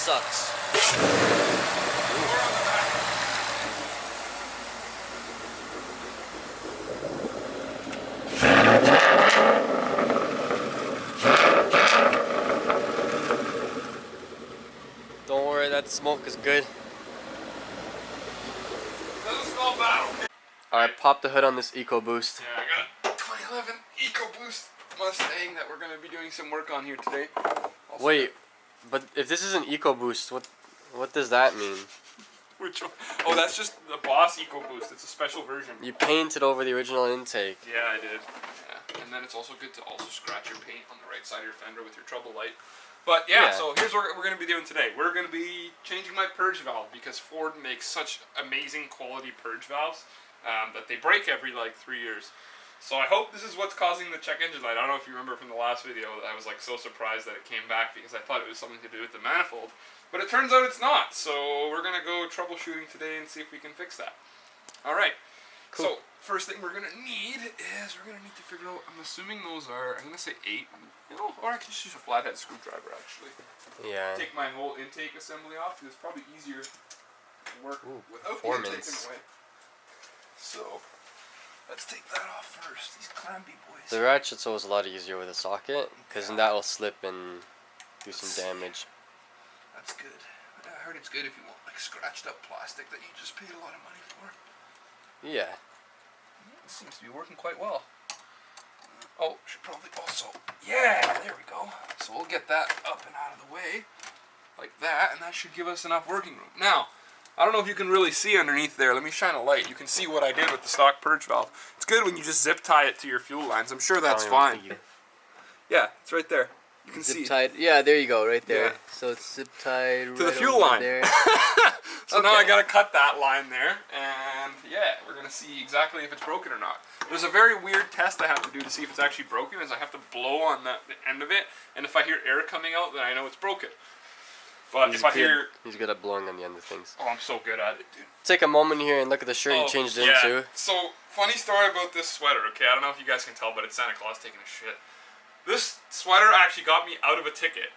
sucks. Don't worry, that smoke is good. Doesn't smell bad. Alright, pop the hood on this EcoBoost. Yeah, I got a 2011 EcoBoost Mustang that we're going to be doing some work on here today. Wait, but if this is an EcoBoost, what does that mean? Which one? Oh, that's just the Boss EcoBoost. It's a special version. You painted over the original intake. Yeah, I did. Yeah. And then it's also good to also scratch your paint on the right side of your fender with your trouble light. But yeah, so here's what we're going to be doing today. We're going to be changing my purge valve because Ford makes such amazing quality purge valves that they break every like 3 years. So I hope this is what's causing the check engine light. I don't know if you remember from the last video that I was like so surprised that it came back because I thought it was something to do with the manifold. But it turns out it's not. So we're going to go troubleshooting today and see if we can fix that. Alright. Cool. So first thing we're going to need is we're going to need to figure out, I'm assuming those are, I'm going to say 8. You know, or I can just use a flathead screwdriver actually. Yeah. Take my whole intake assembly off because it's probably easier to work without the intake in the way. So let's take that off first. These clamby boys. The ratchet's always a lot easier with a socket because then that will slip and do some damage. That's good. I heard it's good if you want like scratched up plastic that you just paid a lot of money for. Yeah. It seems to be working quite well. Oh, should probably also, yeah, there we go. So we'll get that up and out of the way, like that, and that should give us enough working room. Now, I don't know if you can really see underneath there. Let me shine a light. You can see what I did with the stock purge valve. It's good when you just zip tie it to your fuel lines. I'm sure that's fine. Yeah, it's right there. You can see. Zip tied. Yeah, there you go, right there. Yeah. So it's zip tied to the fuel line. There. So now I gotta cut that line there, and yeah, we're gonna see exactly if it's broken or not. There's a very weird test I have to do to see if it's actually broken, is I have to blow on the end of it, and if I hear air coming out, then I know it's broken. But if I hear... He's good at blowing on the end of things. Oh, I'm so good at it, dude. Take a moment here and look at the shirt you changed into. So, funny story about this sweater, okay? I don't know if you guys can tell, but it's Santa Claus taking a shit. This sweater actually got me out of a ticket.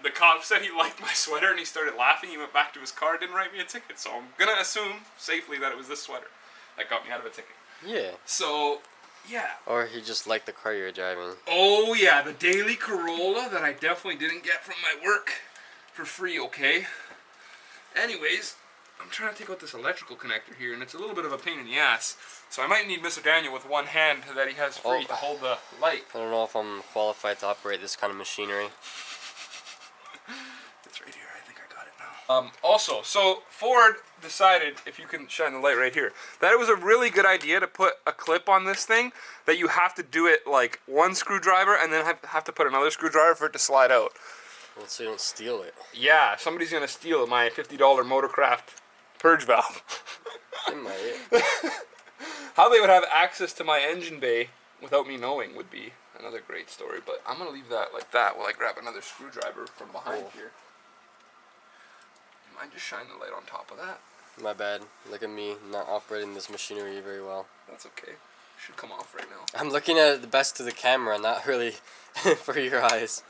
The cop said he liked my sweater and he started laughing. He went back to his car, didn't write me a ticket. So I'm going to assume safely that it was this sweater that got me out of a ticket. Yeah. So, yeah. Or he just liked the car you were driving. Oh, yeah. The daily Corolla that I definitely didn't get from my work for free, okay? Anyways, I'm trying to take out this electrical connector here, and it's a little bit of a pain in the ass. So I might need Mr. Daniel with one hand that he has free to hold the light. I don't know if I'm qualified to operate this kind of machinery. It's right here. I think I got it now. Also, so Ford decided, if you can shine the light right here, that it was a really good idea to put a clip on this thing that you have to do it like one screwdriver and then have to put another screwdriver for it to slide out. Well, so you don't steal it. Yeah, somebody's going to steal my $50 Motorcraft purge valve. They might. How they would have access to my engine bay without me knowing would be another great story, but I'm going to leave that like that while I grab another screwdriver from behind here. You mind just shine the light on top of that? My bad. Look at me not operating this machinery very well. That's okay. It should come off right now. I'm looking at it the best to the camera, not really for your eyes.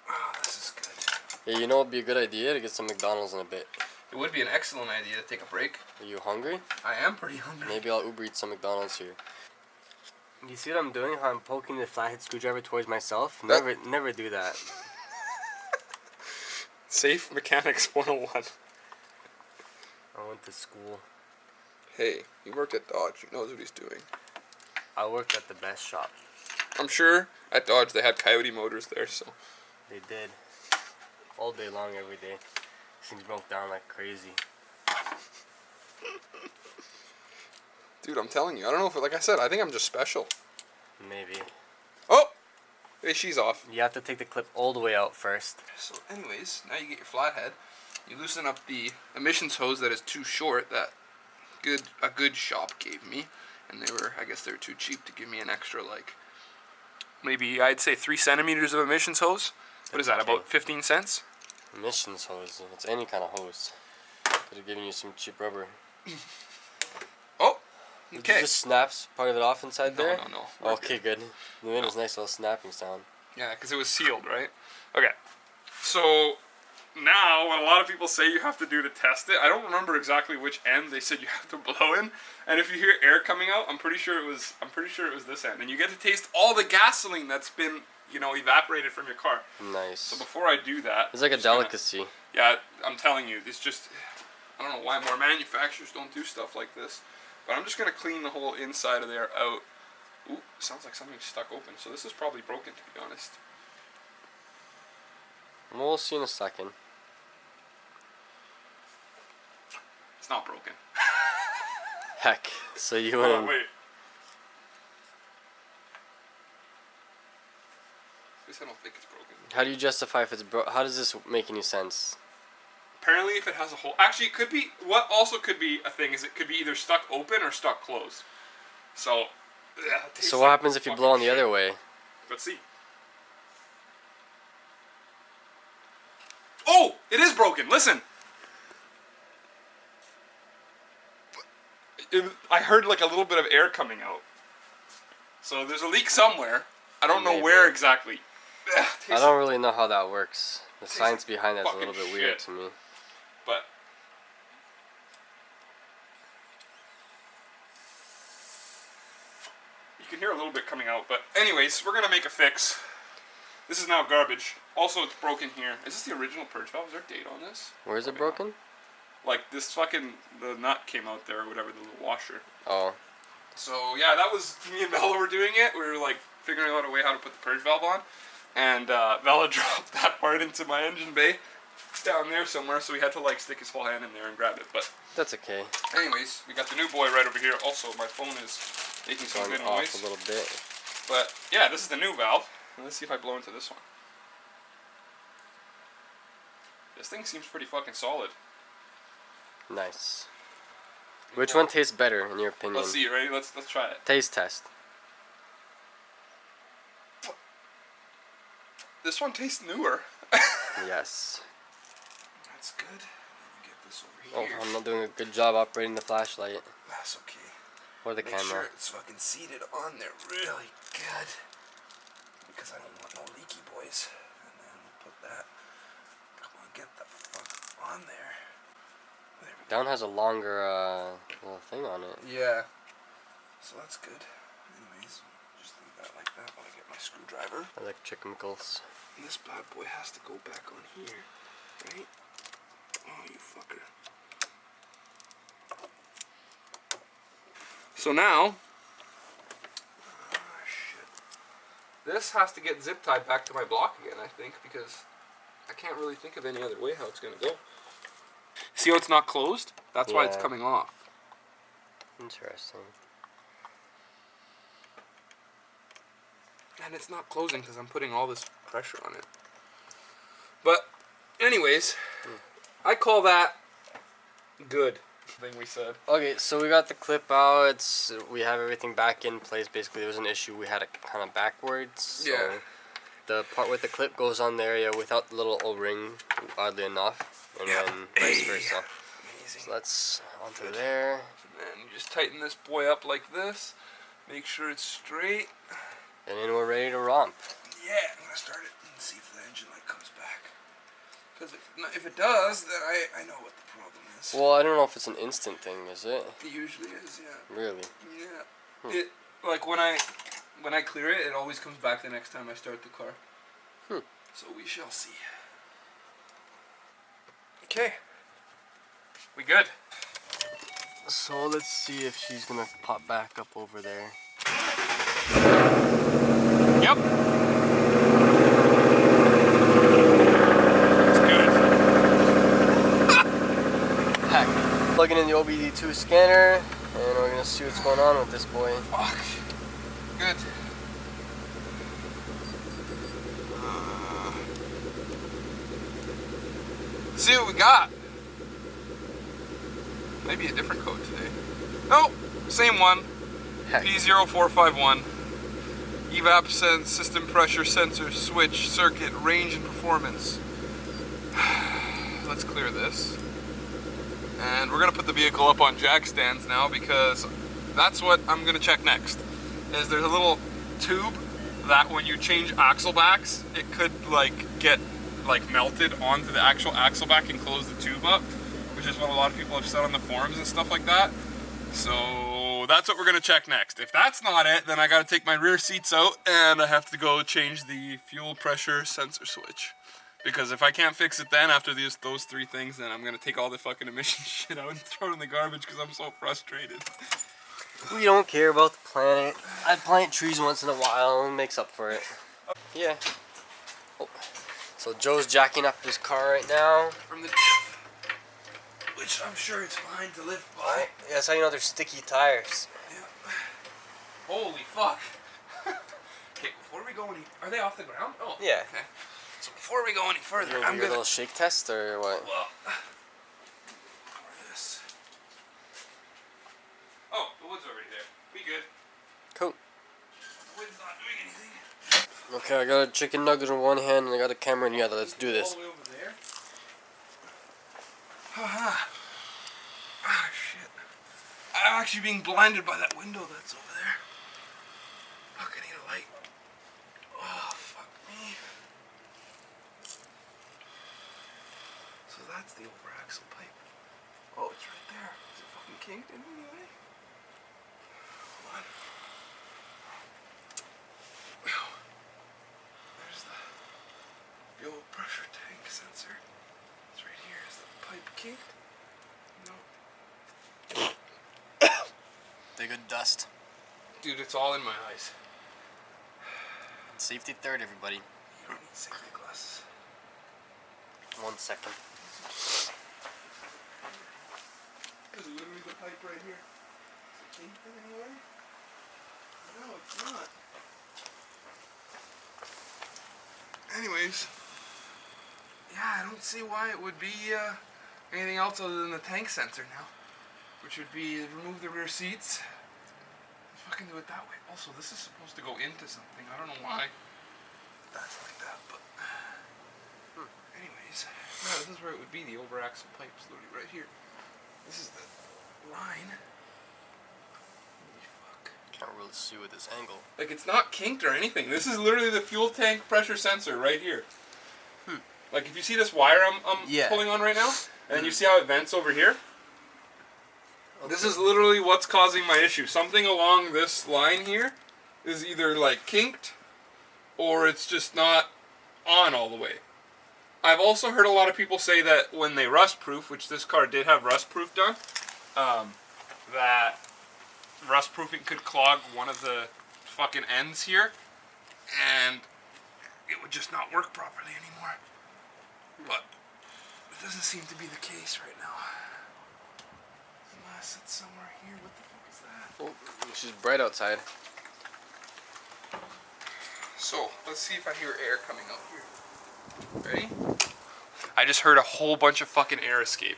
Oh, this is good. Yeah, you know what would be a good idea? To get some McDonald's in a bit. It would be an excellent idea to take a break. Are you hungry? I am pretty hungry. Maybe I'll Uber eat some McDonald's here. You see what I'm doing? How I'm poking the flathead screwdriver towards myself? Never do that. Safe Mechanics 101. I went to school. Hey, he worked at Dodge. He knows what he's doing. I worked at the best shop. I'm sure at Dodge they had Coyote motors there, so. They did. All day long, every day. Things broke down like crazy. Dude, I'm telling you, I don't know if, like I said, I think I'm just special. Maybe. Oh! Hey, she's off. You have to take the clip all the way out first. So anyways, now you get your flathead. You loosen up the emissions hose that is too short that a good shop gave me. And I guess they were too cheap to give me an extra, like, maybe I'd say 3 centimeters of emissions hose. What is that, about 15 cents? Emissions hose. It's any kind of hose. Could have given you some cheap rubber. Oh, okay. It just snaps part of it off inside there? No. Okay, good. The wind was nice little snapping sound. Yeah, because it was sealed, right? Okay. So, now, what a lot of people say you have to do to test it, I don't remember exactly which end they said you have to blow in. And if you hear air coming out, I'm pretty sure it was this end. And you get to taste all the gasoline that's been, you know, evaporated from your car. Nice. So before I do that, it's like a delicacy. Yeah, I'm telling you, it's just, I don't know why more manufacturers don't do stuff like this. But I'm just gonna clean the whole inside of there out. Ooh, sounds like something's stuck open. So this is probably broken, to be honest. We'll see in a second. It's not broken. Heck. So you want to... Oh, wait. I guess I don't think it's broken. How do you justify if it's broken? How does this make any sense? Apparently if it has a hole... Actually, it could be... What also could be a thing is it could be either stuck open or stuck closed. So... So what happens if you blow on the other way? Let's see. Oh! It is broken! Listen! I heard like a little bit of air coming out. So there's a leak somewhere. I don't know where exactly. I don't really know how that works. The science behind that's a little bit weird to me. But you can hear a little bit coming out. But anyways, we're gonna make a fix. This is now garbage. Also, it's broken here. Is this the original purge valve? Is there a date on this? Where is it broken? Like this fucking, the nut came out there or whatever, the little washer. Oh. So yeah, that was, me and Bella were doing it. We were like figuring out a way how to put the purge valve on. And Bella dropped that part into my engine bay down there somewhere, so we had to like stick his whole hand in there and grab it. But that's okay. Anyways, we got the new boy right over here. Also, my phone is making some good noise. Off a little bit. But yeah, this is the new valve. Let's see if I blow into this one. This thing seems pretty fucking solid. Nice. Which one tastes better in your opinion? Let's see, ready? Let's try it. Taste test. This one tastes newer. Yes. That's good. Let me get this over here. Oh, I'm not doing a good job operating the flashlight. That's okay. Or the camera. Make sure it's fucking seated on there really good. Because I don't want no leaky boys. And then we'll put that. Come on, get the fuck on there. There we go. Down has a longer little thing on it. Yeah. So that's good. Anyways, just leave that like that while I get my screwdriver. Electricals. And this bad boy has to go back on here. Right? Oh, you fucker. So now, this has to get zip tied back to my block again, I think, because I can't really think of any other way how it's going to go. See how it's not closed? That's why it's coming off. Interesting. And it's not closing because I'm putting all this pressure on it. But, anyways, I call that good. Thing we said. Okay, so we got the clip out. We have everything back in place. Basically, there was an issue. We had it kind of backwards. So yeah. The part with the clip goes on there, yeah, without the little O-ring, oddly enough, and then vice versa. Amazing. So that's onto there. And then you just tighten this boy up like this. Make sure it's straight. And then we're ready to romp. Yeah, I'm gonna start it and see if the engine light comes back. Because if it does, then I know what the problem is. Well, I don't know if it's an instant thing, is it? It usually is, yeah. Really? Yeah. It like when I clear it, it always comes back the next time I start the car. So we shall see. Okay. We good? So let's see if she's gonna pop back up over there. Yep. It's good. Heck. Plugging in the OBD2 scanner, and we're gonna see what's going on with this boy. Fuck. Good. Let's see what we got. Maybe a different code today. Nope, same one. Heck. P0451. Evap sense, system pressure sensor, switch, circuit, range and performance. Let's clear this. And we're gonna put the vehicle up on jack stands now because that's what I'm gonna check next. Is there's a little tube that when you change axle backs, it could like get like melted onto the actual axle back and close the tube up, which is what a lot of people have said on the forums and stuff like that. So that's what we're gonna check next. If that's not it, then I gotta take my rear seats out and I have to go change the fuel pressure sensor switch. Because if I can't fix it then after those 3 things, then I'm gonna take all the fucking emission shit out and throw it in the garbage because I'm so frustrated. We don't care about the planet. I plant trees once in a while and makes up for it. Yeah. Oh. So Joe's jacking up his car right now. From the diff, which I'm sure it's fine to lift by. Yeah, that's how you know they're sticky tires. Yeah. Holy fuck. Okay, before we go any... Are they off the ground? Oh. Yeah. Okay. So before we go any further, I'm gonna do a little shake test or what? Well, this. Oh, the wood's already there. We good. Cool. The wood's not doing anything. Okay, I got a chicken nugget in one hand and I got a camera in the other. Let's do this. All the way over there. Haha. Ah, shit. I'm actually being blinded by that window that's over there. Fuck, I need a light. Oh, fuck me. So that's the over axle pipe. Oh, it's right there. Is it fucking kinked in any way? Hold on. There's the fuel pressure tank sensor. It's right here. Is the pipe kinked? No. They good dust. Dude, it's all in my eyes. Safety third, everybody. You don't need safety glasses. 1 second. This is literally the pipe right here. Is it kinked in any way? No, it's not. Anyways, yeah, I don't see why it would be anything else other than the tank sensor now. Which would be remove the rear seats. Fucking do it that way. Also, this is supposed to go into something. I don't know why that's like that, but anyways, yeah, this is where it would be. The over axle pipe is literally right here. This is the line. Holy fuck. Can't really see with this angle. Like, it's not kinked or anything. This is literally the fuel tank pressure sensor right here. Like, if you see this wire I'm pulling on right now, and you see how it vents over here? Okay. This is literally what's causing my issue. Something along this line here is either, like, kinked, or it's just not on all the way. I've also heard a lot of people say that when they rust proof, which this car did have rust proof done, that rust proofing could clog one of the fucking ends here, and it would just not work properly anymore. But it doesn't seem to be the case right now. Unless it's somewhere here. What the fuck is that? Oh, it's just bright outside. So, let's see if I hear air coming out here. Ready? I just heard a whole bunch of fucking air escape.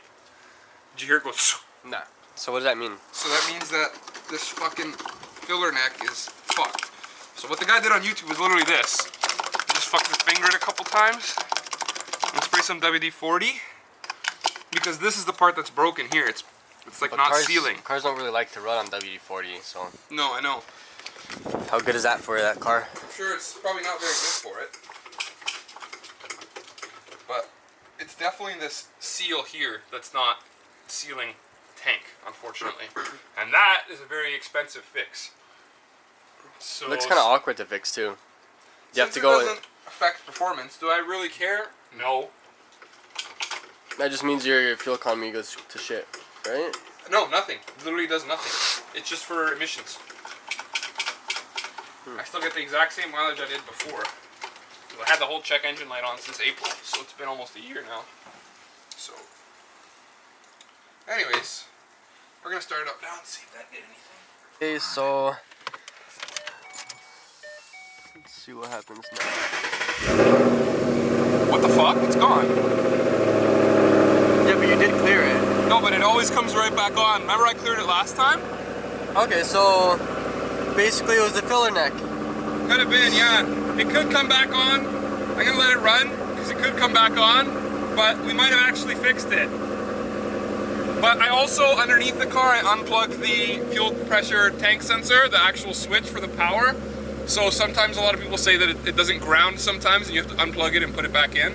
Did you hear it go? Nah. So what does that mean? So that means that this fucking filler neck is fucked. So what the guy did on YouTube was literally this. He just fucking fingered it a couple times and spray some WD-40, because this is the part that's broken here. It's like but not sealing. Cars don't really like to run on WD-40, so. No, I know. How good is that for that car? I'm sure it's probably not very good for it. But it's definitely this seal here that's not sealing tank, unfortunately. And that is a very expensive fix. So it looks kind of awkward to fix too. You have to go. It doesn't affect performance. Do I really care? No. That just means your fuel economy goes to shit, right? No, nothing. It literally does nothing. It's just for emissions. I still get the exact same mileage I did before. I had the whole check engine light on since April, so it's been almost a year now. So, anyways, we're gonna start it up now and see if that did anything. Okay, so let's see what happens now. What the fuck? It's gone. Yeah, but you did clear it. No, but it always comes right back on. Remember I cleared it last time? Okay, so basically it was the filler neck. Could have been, yeah. It could come back on. I'm gonna let it run, because it could come back on, but we might have actually fixed it. But I also, underneath the car, I unplugged the fuel pressure tank sensor, the actual switch for the power. So sometimes a lot of people say that it doesn't ground sometimes, and you have to unplug it and put it back in.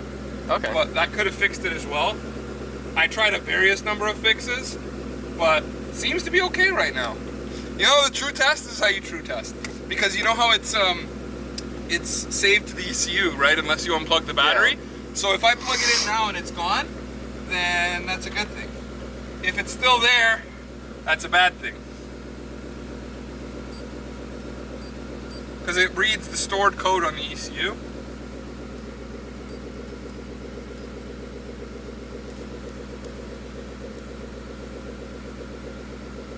Okay. But that could have fixed it as well. I tried a various number of fixes, but it seems to be okay right now. You know, the true test is how you true test. Because you know how it's saved to the ECU, right? Unless you unplug the battery. Yeah. So if I plug it in now and it's gone, then that's a good thing. If it's still there, that's a bad thing. Because it reads the stored code on the ECU.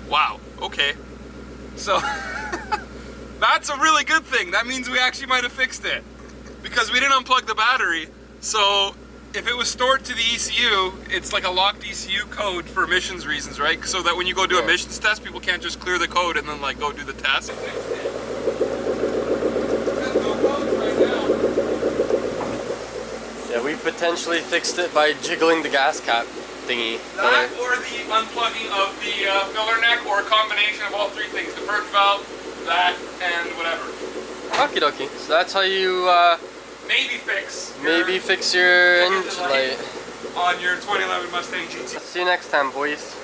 Wow, okay. So, that's a really good thing. That means we actually might have fixed it. Because we didn't unplug the battery, so if it was stored to the ECU, it's like a locked ECU code for emissions reasons, right? So that when you go do emissions test, people can't just clear the code and then like go do the test. Yeah, we potentially fixed it by jiggling the gas cap thingy. That or the unplugging of the filler neck, or a combination of all three things. The purge valve, that, and whatever. Okie dokie. So that's how you maybe fix your engine light on your 2011 Mustang GT. See you next time, boys.